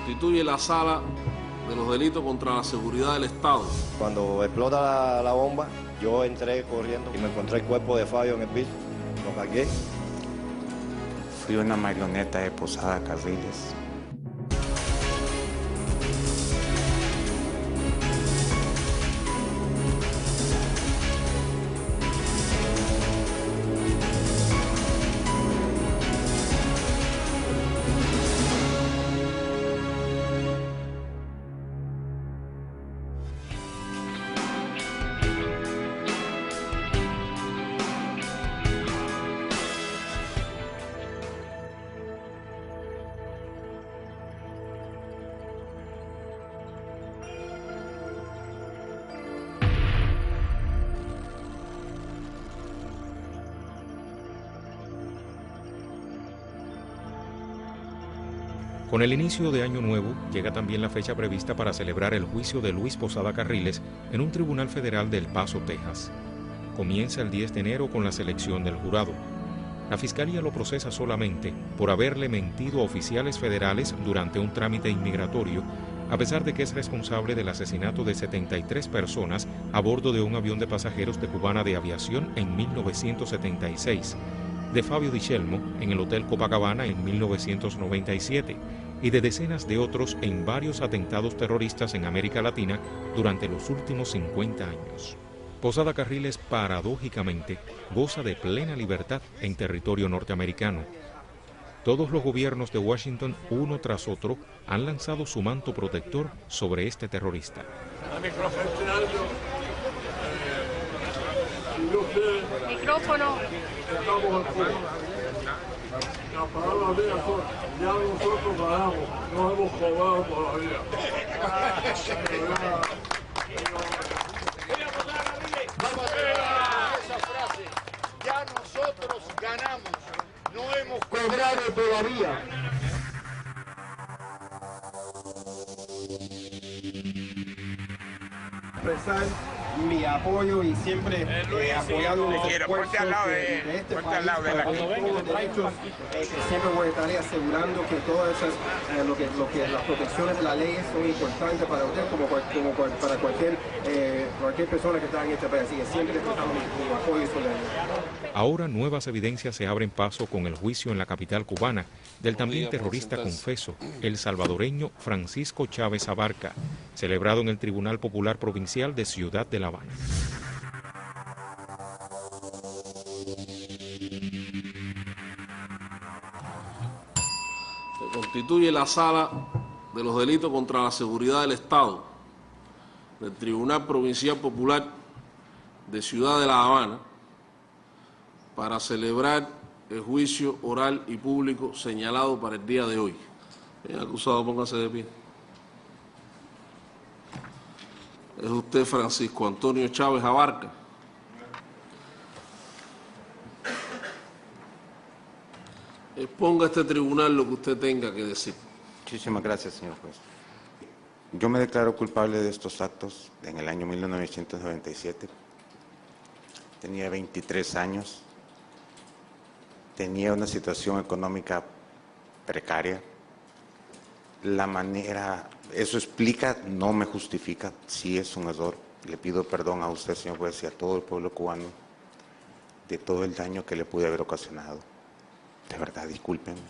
constituye la sala de los delitos contra la seguridad del Estado. Cuando explota la bomba, yo entré corriendo y me encontré el cuerpo de Fabio en el piso, lo cargué. Fui una marioneta de Posada Carriles. Con el inicio de Año Nuevo, llega también la fecha prevista para celebrar el juicio de Luis Posada Carriles en un tribunal federal de El Paso, Texas. Comienza el 10 de enero con la selección del jurado. La Fiscalía lo procesa solamente por haberle mentido a oficiales federales durante un trámite inmigratorio, a pesar de que es responsable del asesinato de 73 personas a bordo de un avión de pasajeros de Cubana de Aviación en 1976, de Fabio Di Celmo en el Hotel Copacabana en 1997 y de decenas de otros en varios atentados terroristas en América Latina durante los últimos 50 años. Posada Carriles, paradójicamente, goza de plena libertad en territorio norteamericano. Todos los gobiernos de Washington, uno tras otro, han lanzado su manto protector sobre este terrorista. Micrófono. Las palabras mías son, ya nosotros ganamos, no hemos cobrado todavía. Vamos a esa frase, ya nosotros ganamos, no hemos cobrado todavía. Expresar mi apoyo y siempre apoyando los esfuerzos de este país para todos los derechos, que siempre voy a estar asegurando que todas esas, lo que las protecciones de la ley son importantes para usted como para cualquier persona que está en este país. Así que siempre expresamos mi apoyo y solidaridad. Ahora nuevas evidencias se abren paso con el juicio en la capital cubana del también terrorista confeso, el salvadoreño Francisco Chávez Abarca, celebrado en el Tribunal Popular Provincial de Ciudad de La Habana. Se constituye la sala de los delitos contra la seguridad del Estado del Tribunal Provincial Popular de Ciudad de La Habana para celebrar el juicio oral y público señalado para el día de hoy. Bien, acusado, póngase de pie. Es usted Francisco Antonio Chávez Abarca. Exponga a este tribunal lo que usted tenga que decir. Muchísimas gracias, señor juez. Yo me declaro culpable de estos actos en el año 1997. Tenía 23 años. Tenía una situación económica precaria. La manera, eso explica, no me justifica, sí es un error. Le pido perdón a usted, señor juez, y a todo el pueblo cubano de todo el daño que le pude haber ocasionado. De verdad, discúlpenme,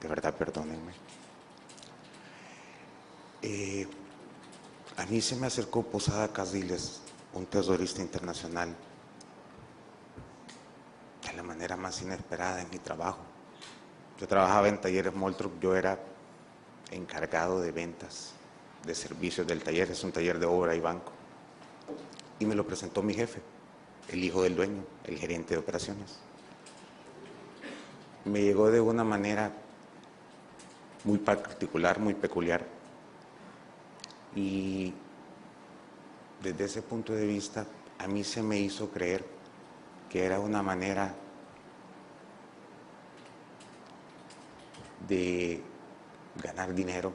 de verdad, perdónenme. A mí se me acercó Posada Carriles, un terrorista internacional, de la manera más inesperada en mi trabajo. Yo trabajaba en talleres Moltruck, yo era encargado de ventas, de servicios del taller, es un taller de obra y banco. Y me lo presentó mi jefe, el hijo del dueño, el gerente de operaciones. Me llegó de una manera muy particular, muy peculiar. Y desde ese punto de vista, a mí se me hizo creer que era una manera de ganar dinero.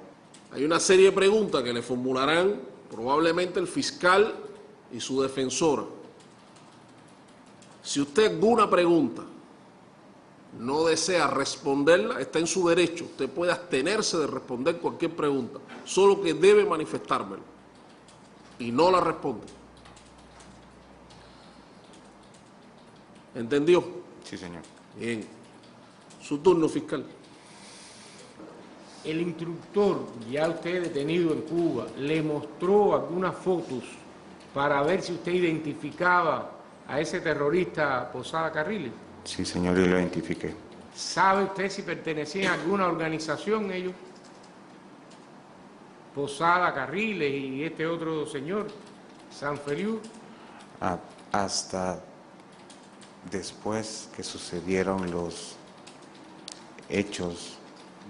Hay una serie de preguntas que le formularán probablemente el fiscal y su defensora. Si usted alguna pregunta no desea responderla, está en su derecho. Usted puede abstenerse de responder cualquier pregunta, solo que debe manifestármelo. Y no la responde. ¿Entendió? Sí, señor. Bien. Su turno, fiscal. El instructor, ya usted detenido en Cuba, le mostró algunas fotos para ver si usted identificaba a ese terrorista Posada Carriles. Sí, señor, y lo identifiqué. ¿Sabe usted si pertenecían a alguna organización ellos? Posada Carriles y este otro señor, Sanfeliu. Hasta después que sucedieron los hechos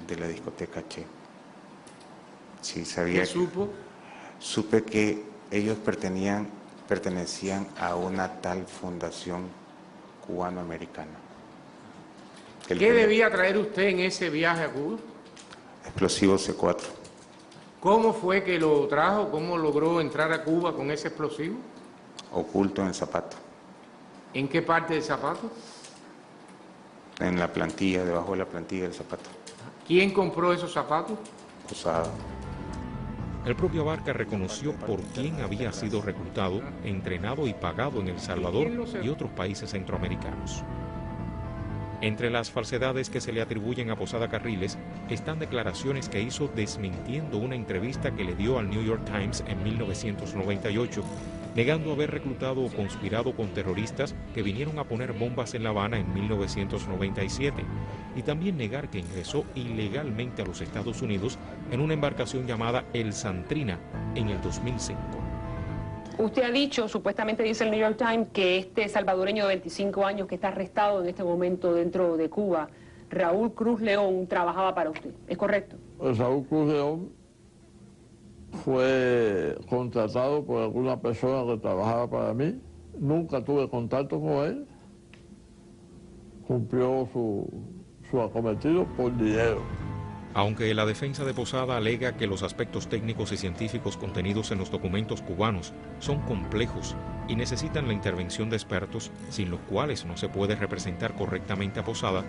de la discoteca Che. Sí, sabía. ¿Qué supo? Supe que ellos pertenecían a una tal fundación cubanoamericana. ¿Qué debía traer usted en ese viaje a Cuba? Explosivos C4. ¿Cómo fue que lo trajo? ¿Cómo logró entrar a Cuba con ese explosivo? Oculto en el zapato. ¿En qué parte del zapato? En la plantilla, debajo de la plantilla del zapato. ¿Quién compró esos zapatos? Posada. El propio Abarca reconoció por quién había sido reclutado, entrenado y pagado en El Salvador y otros países centroamericanos. Entre las falsedades que se le atribuyen a Posada Carriles están declaraciones que hizo desmintiendo una entrevista que le dio al New York Times en 1998, negando haber reclutado o conspirado con terroristas que vinieron a poner bombas en La Habana en 1997, y también negar que ingresó ilegalmente a los Estados Unidos en una embarcación llamada El Santrina en el 2005. Usted ha dicho, supuestamente dice el New York Times, que este salvadoreño de 25 años que está arrestado en este momento dentro de Cuba, Raúl Cruz León, trabajaba para usted. ¿Es correcto? Raúl Cruz León fue contratado por alguna persona que trabajaba para mí. Nunca tuve contacto con él. Cumplió su acometido por dinero. Aunque la defensa de Posada alega que los aspectos técnicos y científicos contenidos en los documentos cubanos son complejos y necesitan la intervención de expertos, sin los cuales no se puede representar correctamente a Posada,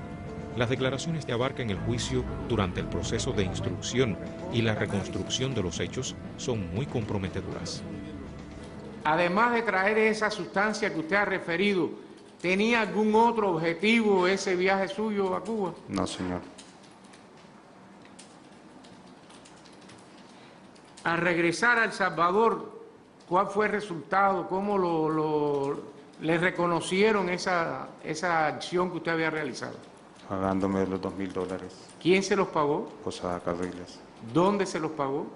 las declaraciones de Abarca en el juicio durante el proceso de instrucción y la reconstrucción de los hechos son muy comprometedoras. Además de traer esa sustancia que usted ha referido, ¿tenía algún otro objetivo ese viaje suyo a Cuba? No, señor. Al regresar a El Salvador, ¿cuál fue el resultado? ¿Cómo le reconocieron esa acción que usted había realizado? Pagándome los $2,000. ¿Quién se los pagó? Posada Carriles. ¿Dónde se los pagó?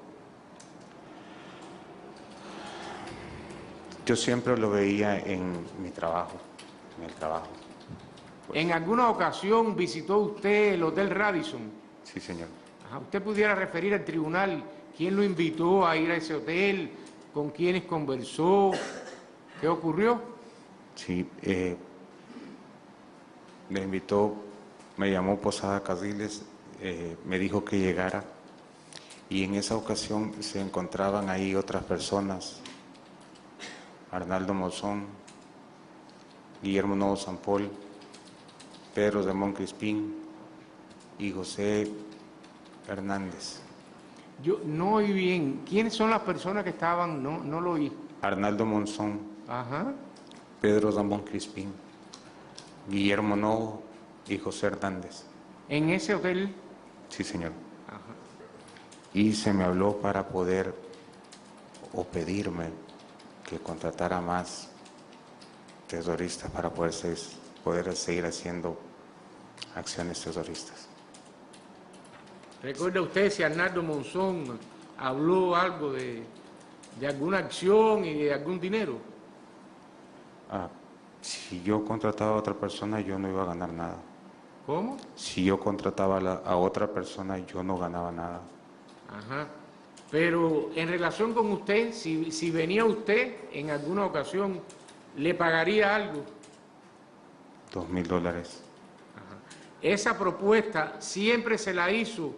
Yo siempre lo veía en mi trabajo, en el trabajo. Pues, ¿En alguna ocasión visitó usted el Hotel Radisson? sí, señor. Ajá. ¿Usted pudiera referir al tribunal quién lo invitó a ir a ese hotel? ¿Con quiénes conversó? ¿Qué ocurrió? Sí, me invitó, me llamó Posada Carriles, me dijo que llegara, y en esa ocasión se encontraban ahí otras personas, Arnaldo Monzón, Guillermo Novo Sampol, Pedro Ramón Crispín y José Hernández. Yo no oí bien. ¿Quiénes son las personas que estaban? No lo oí. Arnaldo Monzón, Ajá. Pedro Ramón Crispín, Guillermo Novo y José Hernández. ¿En ese hotel? Sí, señor. Ajá. Y se me habló para poder o pedirme que contratara más terroristas para poder seguir haciendo acciones terroristas. ¿Recuerda usted si Arnaldo Monzón habló algo de alguna acción y de algún dinero? Si yo contrataba a otra persona, yo no iba a ganar nada. ¿Cómo? Si yo contrataba a otra persona, yo no ganaba nada. Ajá. Pero en relación con usted, si venía usted en alguna ocasión, ¿le pagaría algo? $2,000. Ajá. ¿Esa propuesta siempre se la hizo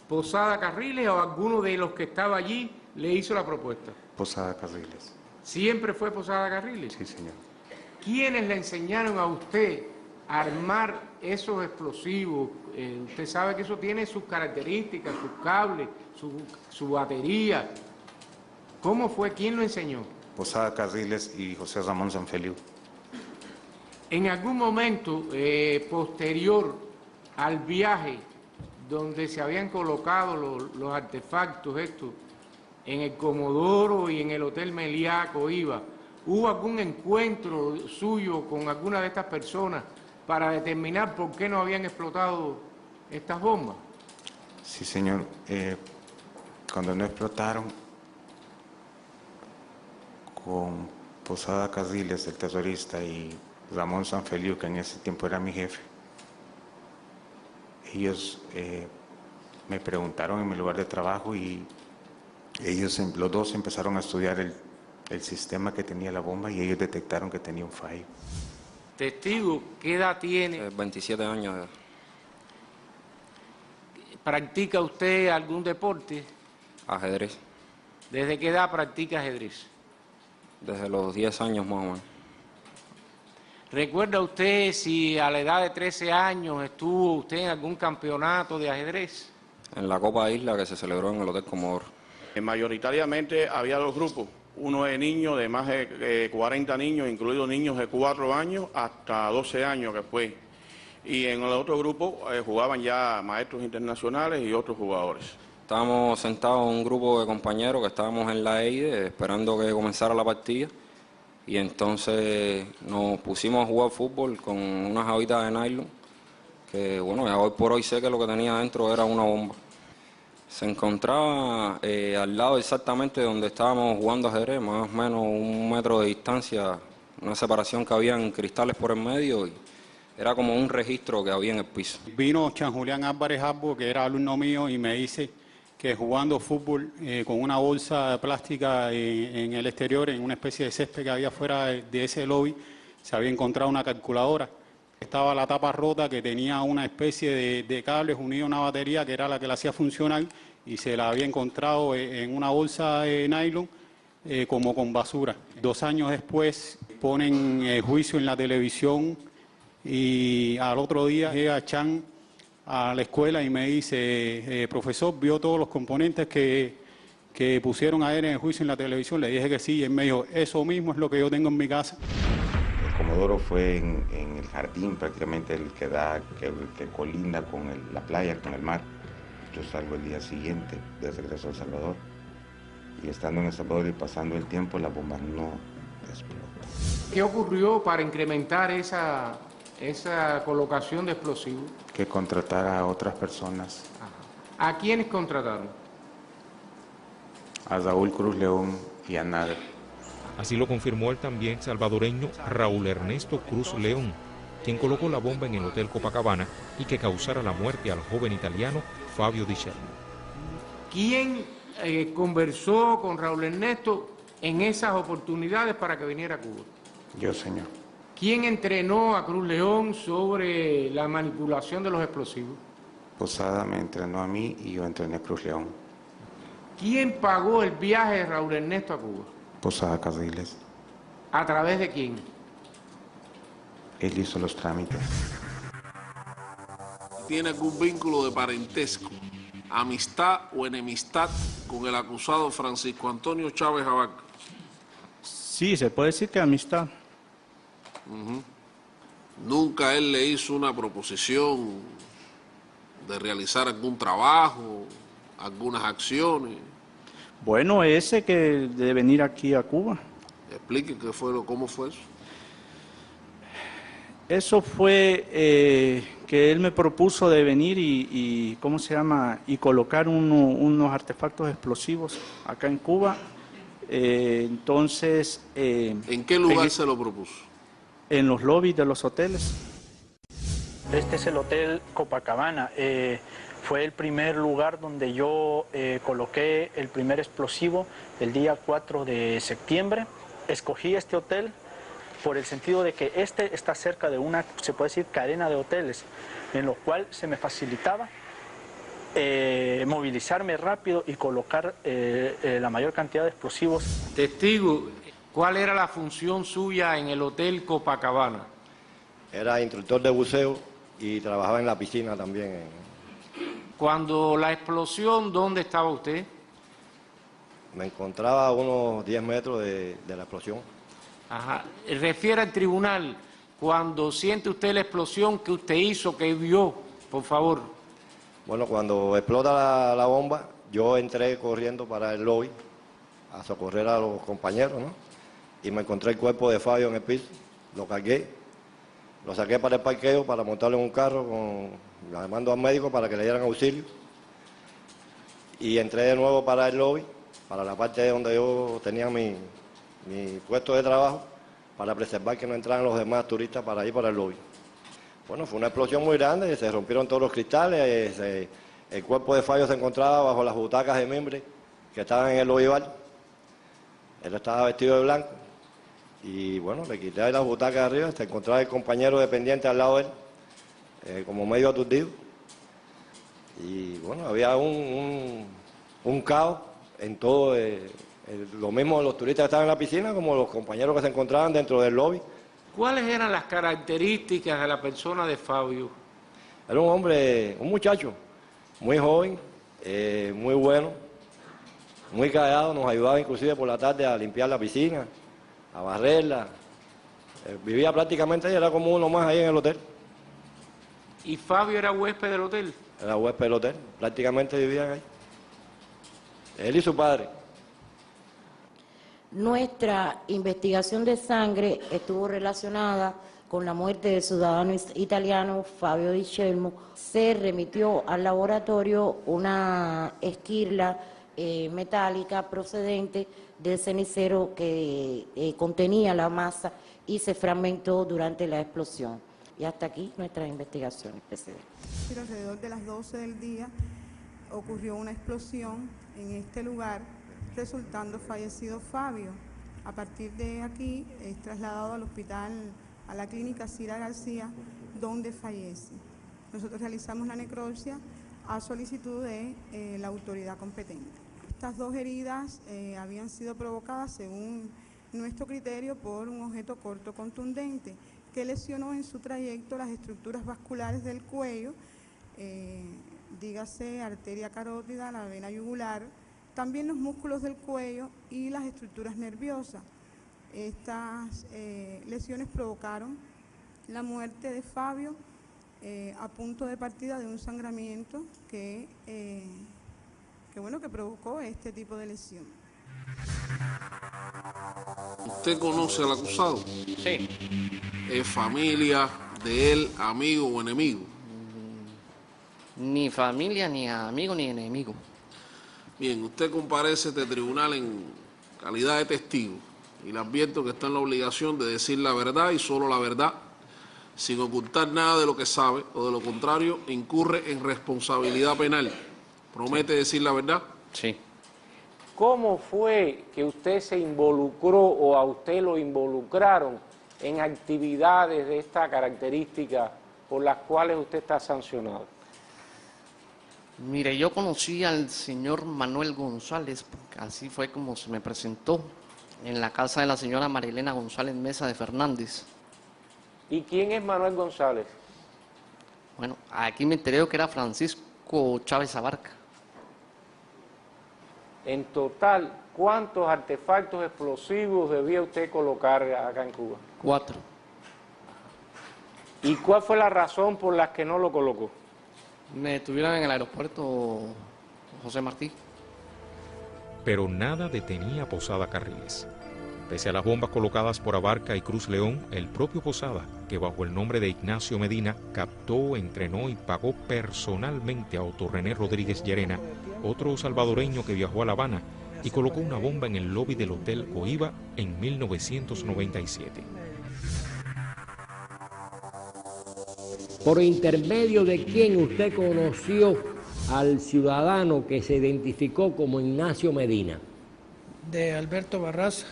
Posada Carriles o alguno de los que estaba allí le hizo la propuesta? Posada Carriles. ¿Siempre fue Posada Carriles? Sí, señor. ¿Quiénes le enseñaron a usted armar esos explosivos? Usted sabe que eso tiene sus características, sus cables, su batería. ¿Cómo fue? ¿Quién lo enseñó? Posada Carriles y José Ramón Sanfeliu. En algún momento posterior al viaje donde se habían colocado los artefactos estos, en el Comodoro y en el Hotel Meliá, Coiba, ¿hubo algún encuentro suyo con alguna de estas personas para determinar por qué no habían explotado estas bombas? Sí, señor. Cuando no explotaron, con Posada Carriles, el terrorista, y Ramón Sanfeliu, que en ese tiempo era mi jefe, ellos me preguntaron en mi lugar de trabajo y ellos, los dos, empezaron a estudiar el sistema que tenía la bomba y ellos detectaron que tenía un fallo. Testigo, ¿qué edad tiene? 27 años. ¿Practica usted algún deporte? Ajedrez. ¿Desde qué edad practica ajedrez? Desde los 10 años más o menos. ¿Recuerda usted si a la edad de 13 años estuvo usted en algún campeonato de ajedrez? En la Copa Isla que se celebró en el Hotel Comodoro. Mayoritariamente había dos grupos, uno de niños, de más de 40 niños, incluidos niños de 4 años hasta 12 años que fue. Y en el otro grupo jugaban ya maestros internacionales y otros jugadores. Estábamos sentados un grupo de compañeros que estábamos en la EIDE esperando que comenzara la partida y entonces nos pusimos a jugar fútbol con unas jabitas de nylon que, bueno, ya hoy por hoy sé que lo que tenía dentro era una bomba. Se encontraba al lado exactamente donde estábamos jugando ajedrez, más o menos 1 metro de distancia, una separación que había en cristales por el medio y era como un registro que había en el piso. Vino Chan Julián Álvarez Arbo, que era alumno mío, y me dice que jugando fútbol con una bolsa de plástica en el exterior, en una especie de césped que había fuera de ese lobby, se había encontrado una calculadora. Estaba la tapa rota que tenía una especie de cables unido a una batería que era la que la hacía funcionar y se la había encontrado en una bolsa de nylon como con basura. 2 años después ponen juicio en la televisión y al otro día llega Chan a la escuela y me dice, profesor, ¿vio todos los componentes que pusieron ayer en el juicio en la televisión? Le dije que sí y él me dijo, eso mismo es lo que yo tengo en mi casa. Comodoro fue en el jardín prácticamente el que colinda con la playa, con el mar. Yo salgo el día siguiente de regreso a El Salvador y estando en El Salvador y pasando el tiempo la bomba no explotó. ¿Qué ocurrió para incrementar esa colocación de explosivos? Que contratara a otras personas. Ajá. ¿A quiénes contrataron? A Raúl Cruz León y a Nader. Así lo confirmó el también salvadoreño Raúl Ernesto Cruz León, quien colocó la bomba en el Hotel Copacabana y que causara la muerte al joven italiano Fabio Di Cerno. ¿Quién conversó con Raúl Ernesto en esas oportunidades para que viniera a Cuba? Yo, señor. ¿Quién entrenó a Cruz León sobre la manipulación de los explosivos? Posada me entrenó a mí y yo entrené a Cruz León. ¿Quién pagó el viaje de Raúl Ernesto a Cuba? Posada Carriles. ¿A través de quién? Él hizo los trámites. ¿Tiene algún vínculo de parentesco, amistad o enemistad con el acusado Francisco Antonio Chávez Abarca? Sí, se puede decir que amistad. ¿Nunca él le hizo una proposición de realizar algún trabajo, algunas acciones? Bueno, ese que de venir aquí a Cuba. Explique cómo fue eso. Eso fue que él me propuso de venir y ¿cómo se llama? Y colocar unos artefactos explosivos acá en Cuba. Entonces... ¿En qué lugar se lo propuso? En los lobbies de los hoteles. Este es el Hotel Copacabana. Fue el primer lugar donde yo coloqué el primer explosivo el día 4 de septiembre. Escogí este hotel por el sentido de que este está cerca de una, se puede decir, cadena de hoteles, en lo cual se me facilitaba movilizarme rápido y colocar la mayor cantidad de explosivos. Testigo, ¿cuál era la función suya en el Hotel Copacabana? Era instructor de buceo y trabajaba en la piscina también. Cuando la explosión, ¿dónde estaba usted? Me encontraba a unos 10 metros de la explosión. Ajá. Refiere al tribunal, cuando siente usted la explosión, ¿qué usted hizo, qué vio, por favor? Bueno, cuando explota la bomba, yo entré corriendo para el lobby a socorrer a los compañeros, ¿no? Y me encontré el cuerpo de Fabio en el piso, lo cargué, lo saqué para el parqueo para montarlo en un carro, llamando al médico para que le dieran auxilio. Y entré de nuevo para el lobby, para la parte donde yo tenía mi puesto de trabajo, para preservar que no entraran los demás turistas para ir para el lobby. Bueno, fue una explosión muy grande, se rompieron todos los cristales, el cuerpo de Fabio se encontraba bajo las butacas de mimbre que estaban en el lobby bar. Él estaba vestido de blanco y bueno, le quité las butacas de arriba, se encontraba el compañero dependiente al lado de él, como medio aturdido. Y bueno, había un caos en todo, lo mismo los turistas que estaban en la piscina como los compañeros que se encontraban dentro del lobby. ¿Cuáles eran las características de la persona de Fabio? Era un hombre, un muchacho, muy joven, muy bueno, muy callado, nos ayudaba inclusive por la tarde a limpiar la piscina, a barrerla. Vivía prácticamente ahí, era como uno más ahí en el hotel. ¿Y Fabio era huésped del hotel? Era huésped del hotel, prácticamente vivían ahí. Él y su padre. Nuestra investigación de sangre estuvo relacionada con la muerte del ciudadano italiano Fabio Di Celmo. Se remitió al laboratorio una esquirla metálica procedente del cenicero que contenía la masa y se fragmentó durante la explosión. Y hasta aquí nuestras investigaciones, presidente. Alrededor de las 12 del día ocurrió una explosión en este lugar, resultando fallecido Fabio. A partir de aquí es trasladado al hospital, a la clínica Cira García, donde fallece. Nosotros realizamos la necropsia a solicitud de la autoridad competente. Estas dos heridas habían sido provocadas, según nuestro criterio, por un objeto corto contundente que lesionó en su trayecto las estructuras vasculares del cuello, dígase arteria carótida, la vena yugular, también los músculos del cuello y las estructuras nerviosas. Estas lesiones provocaron la muerte de Fabio a punto de partida de un sangramiento que provocó este tipo de lesión. ¿Usted conoce al acusado? Sí. ¿Es familia de él, amigo o enemigo? Ni familia, ni amigo, ni enemigo. Bien, usted comparece a este tribunal en calidad de testigo y le advierto que está en la obligación de decir la verdad y solo la verdad, sin ocultar nada de lo que sabe, o de lo contrario incurre en responsabilidad penal. ¿Promete decir la verdad? Sí. ¿Cómo fue que usted se involucró o a usted lo involucraron en actividades de esta característica por las cuales usted está sancionado? Mire, yo conocí al señor Manuel González, porque así fue como se me presentó, en la casa de la señora Marilena González Mesa de Fernández. ¿Y quién es Manuel González? Bueno, aquí me enteré que era Francisco Chávez Abarca. En total, ¿cuántos artefactos explosivos debía usted colocar acá en Cuba? 4. ¿Y cuál fue la razón por la que no lo colocó? Me detuvieron en el aeropuerto José Martí. Pero nada detenía a Posada Carriles. Pese a las bombas colocadas por Abarca y Cruz León, el propio Posada, que bajo el nombre de Ignacio Medina, captó, entrenó y pagó personalmente a Otto René Rodríguez Llerena, otro salvadoreño que viajó a La Habana, y colocó una bomba en el lobby del Hotel Coiba en 1997. ¿Por intermedio de quién usted conoció al ciudadano que se identificó como Ignacio Medina? De Alberto Barraza.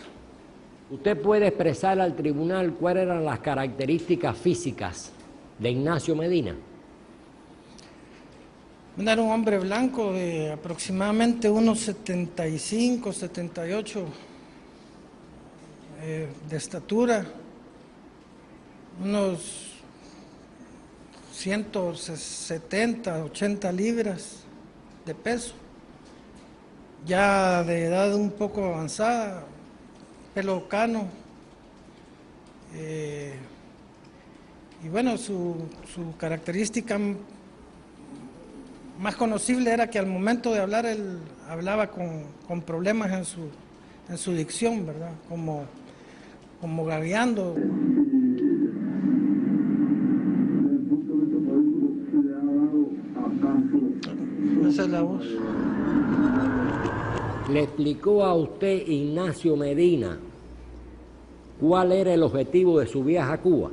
¿Usted puede expresar al tribunal cuáles eran las características físicas de Ignacio Medina? Era un hombre blanco de aproximadamente unos 75, 78 de estatura, unos 170, 80 libras de peso, ya de edad un poco avanzada, pelo cano, y bueno, su característica más conocible era que al momento de hablar él hablaba con problemas en su dicción, ¿verdad? Como gagueando. Esa es la voz. Le explicó a usted Ignacio Medina cuál era el objetivo de su viaje a Cuba.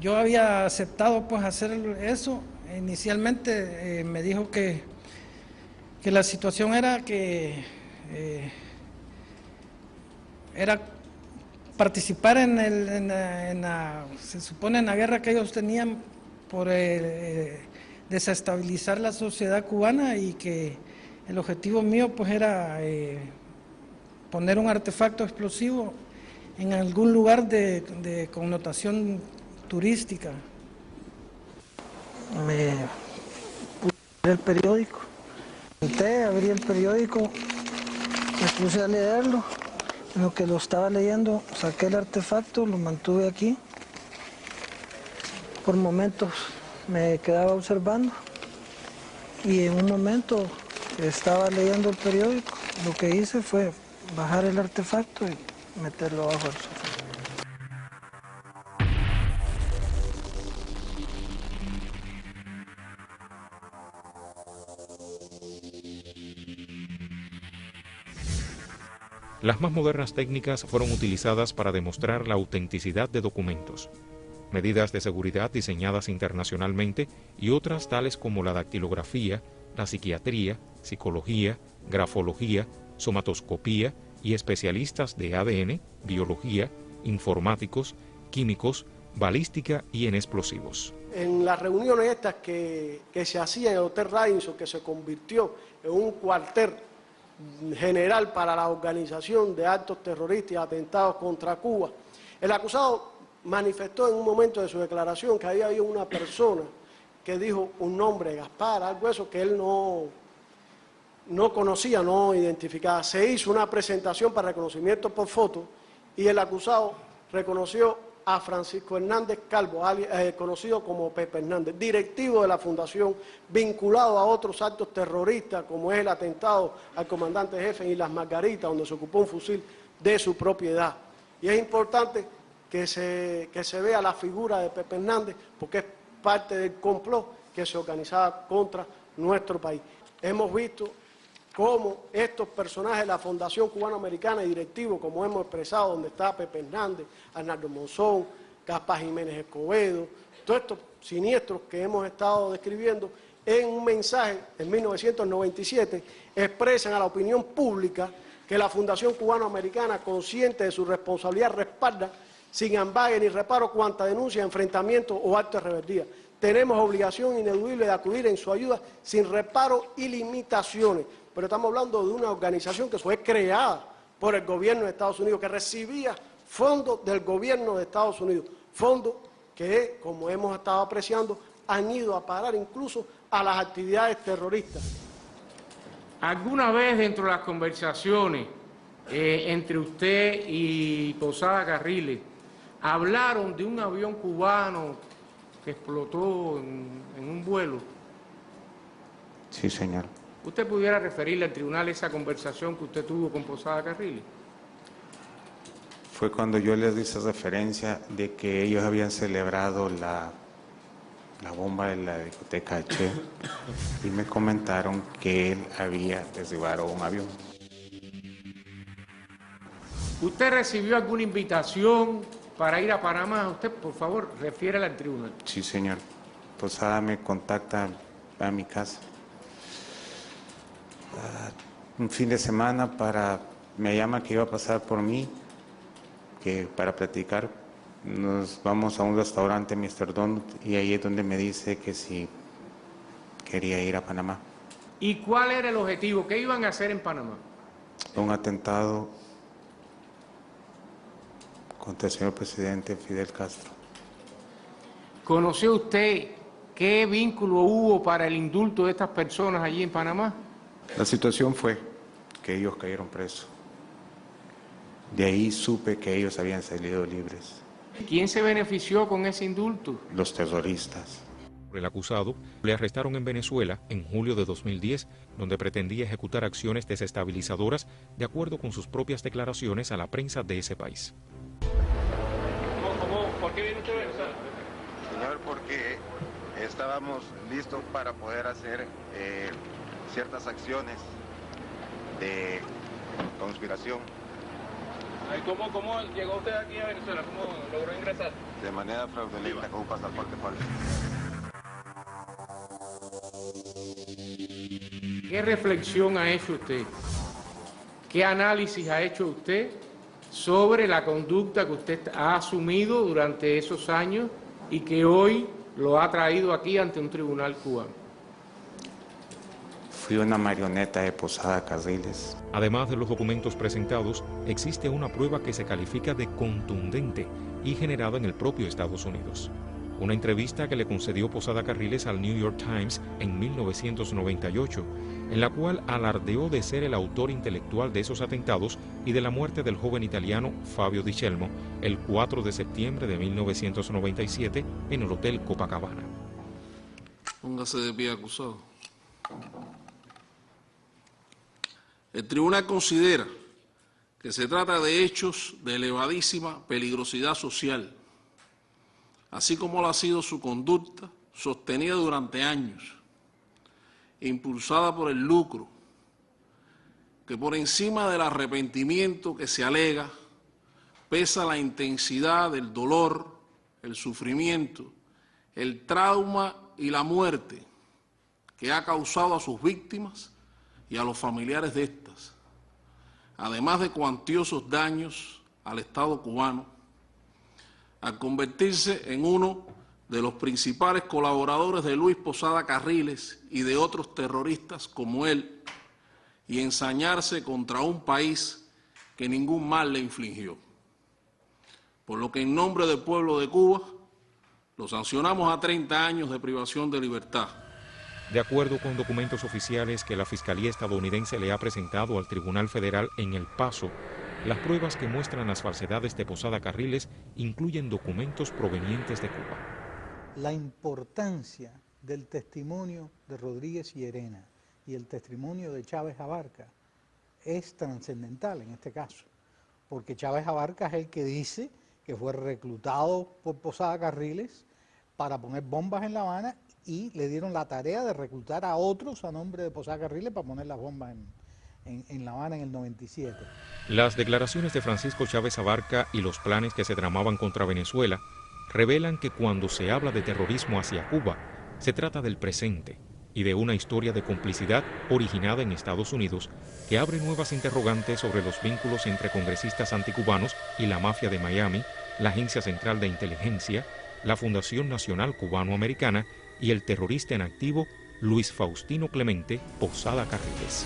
Yo había aceptado pues hacer eso. Inicialmente me dijo que la situación era que era participar se supone en la guerra que ellos tenían por desestabilizar la sociedad cubana, y que el objetivo mío pues era poner un artefacto explosivo en algún lugar de connotación turística. Me puse el periódico, abrí el periódico, me puse a leerlo. En lo que lo estaba leyendo, saqué el artefacto, lo mantuve aquí. Por momentos me quedaba observando, y en un momento estaba leyendo el periódico. Lo que hice fue bajar el artefacto y meterlo abajo del sofá. Las más modernas técnicas fueron utilizadas para demostrar la autenticidad de documentos. Medidas de seguridad diseñadas internacionalmente y otras tales como la dactilografía, la psiquiatría, psicología, grafología, somatoscopía y especialistas de ADN, biología, informáticos, químicos, balística y en explosivos. En las reuniones estas que se hacían en el Hotel Radisson, que se convirtió en un cuartel general para la organización de actos terroristas y atentados contra Cuba, el acusado manifestó en un momento de su declaración que había habido una persona que dijo un nombre, Gaspar, algo eso que él no conocía, no identificaba. Se hizo una presentación para reconocimiento por foto y el acusado reconoció a Francisco Hernández Calvo, conocido como Pepe Hernández, directivo de la fundación, vinculado a otros actos terroristas como es el atentado al comandante jefe en Islas Margaritas, donde se ocupó un fusil de su propiedad. Y es importante que se vea la figura de Pepe Hernández, porque es parte del complot que se organizaba contra nuestro país. Hemos visto cómo estos personajes de la Fundación Cubano-Americana y directivos, como hemos expresado, donde está Pepe Hernández, Arnaldo Monzón, Gaspar Jiménez Escobedo, todos estos siniestros que hemos estado describiendo, en un mensaje en 1997 expresan a la opinión pública que la Fundación Cubano-Americana, consciente de su responsabilidad, respalda sin ambague ni reparo cuanta denuncia, enfrentamiento o acto de rebeldía. Tenemos obligación ineludible de acudir en su ayuda sin reparo y limitaciones. Pero estamos hablando de una organización que fue creada por el gobierno de Estados Unidos, que recibía fondos del gobierno de Estados Unidos, fondos que, como hemos estado apreciando, han ido a parar incluso a las actividades terroristas. ¿Alguna vez dentro de las conversaciones entre usted y Posada Carriles hablaron de un avión cubano que explotó en un vuelo? Sí, señor. ¿Usted pudiera referirle al tribunal esa conversación que usted tuvo con Posada Carriles? Fue cuando yo les hice referencia de que ellos habían celebrado la bomba de la discoteca Che y me comentaron que él había derribado un avión. ¿Usted recibió alguna invitación para ir a Panamá? Usted, por favor, refiérala al tribunal. Sí, señor. Posada me contacta a mi casa un fin de semana me llama que iba a pasar por mí para platicar. Nos vamos a un restaurante, Mr. Donut, y ahí es donde me dice que si quería ir a Panamá. ¿Y cuál era el objetivo? ¿Qué iban a hacer en Panamá? Un atentado contra el señor presidente Fidel Castro. ¿Conoció usted qué vínculo hubo para el indulto de estas personas allí en Panamá? La situación fue que ellos cayeron presos. De ahí supe que ellos habían salido libres. ¿Quién se benefició con ese indulto? Los terroristas. El acusado le arrestaron en Venezuela en julio de 2010, donde pretendía ejecutar acciones desestabilizadoras de acuerdo con sus propias declaraciones a la prensa de ese país. ¿Por qué viene usted a Venezuela? Señor, porque estábamos listos para poder hacer ciertas acciones de conspiración. ¿Cómo llegó usted aquí a Venezuela? ¿Cómo logró ingresar? De manera fraudulenta con un pasaporte falso. ¿Qué reflexión ha hecho usted? ¿Qué análisis ha hecho usted sobre la conducta que usted ha asumido durante esos años y que hoy lo ha traído aquí ante un tribunal cubano? Fui una marioneta de Posada Carriles. Además de los documentos presentados, existe una prueba que se califica de contundente y generada en el propio Estados Unidos. Una entrevista que le concedió Posada Carriles al New York Times en 1998, en la cual alardeó de ser el autor intelectual de esos atentados y de la muerte del joven italiano Fabio Di Celmo el 4 de septiembre de 1997 en el Hotel Copacabana. Póngase de pie, acusado. El tribunal considera que se trata de hechos de elevadísima peligrosidad social, así como lo ha sido su conducta sostenida durante años, impulsada por el lucro, que por encima del arrepentimiento que se alega, pesa la intensidad del dolor, el sufrimiento, el trauma y la muerte que ha causado a sus víctimas y a los familiares de estas, además de cuantiosos daños al Estado cubano, al convertirse en uno de los principales colaboradores de Luis Posada Carriles y de otros terroristas como él, y ensañarse contra un país que ningún mal le infligió. Por lo que en nombre del pueblo de Cuba, lo sancionamos a 30 años de privación de libertad. De acuerdo con documentos oficiales que la Fiscalía estadounidense le ha presentado al Tribunal Federal en El Paso, las pruebas que muestran las falsedades de Posada Carriles incluyen documentos provenientes de Cuba. La importancia del testimonio de Rodríguez Llerena y el testimonio de Chávez Abarca es trascendental en este caso, porque Chávez Abarca es el que dice que fue reclutado por Posada Carriles para poner bombas en La Habana y le dieron la tarea de reclutar a otros a nombre de Posada Carriles para poner las bombas en La Habana en el 97. Las declaraciones de Francisco Chávez Abarca y los planes que se tramaban contra Venezuela revelan que cuando se habla de terrorismo hacia Cuba, se trata del presente y de una historia de complicidad originada en Estados Unidos que abre nuevas interrogantes sobre los vínculos entre congresistas anticubanos y la mafia de Miami, la Agencia Central de Inteligencia, la Fundación Nacional Cubano-Americana y el terrorista en activo Luis Faustino Clemente Posada Carriles.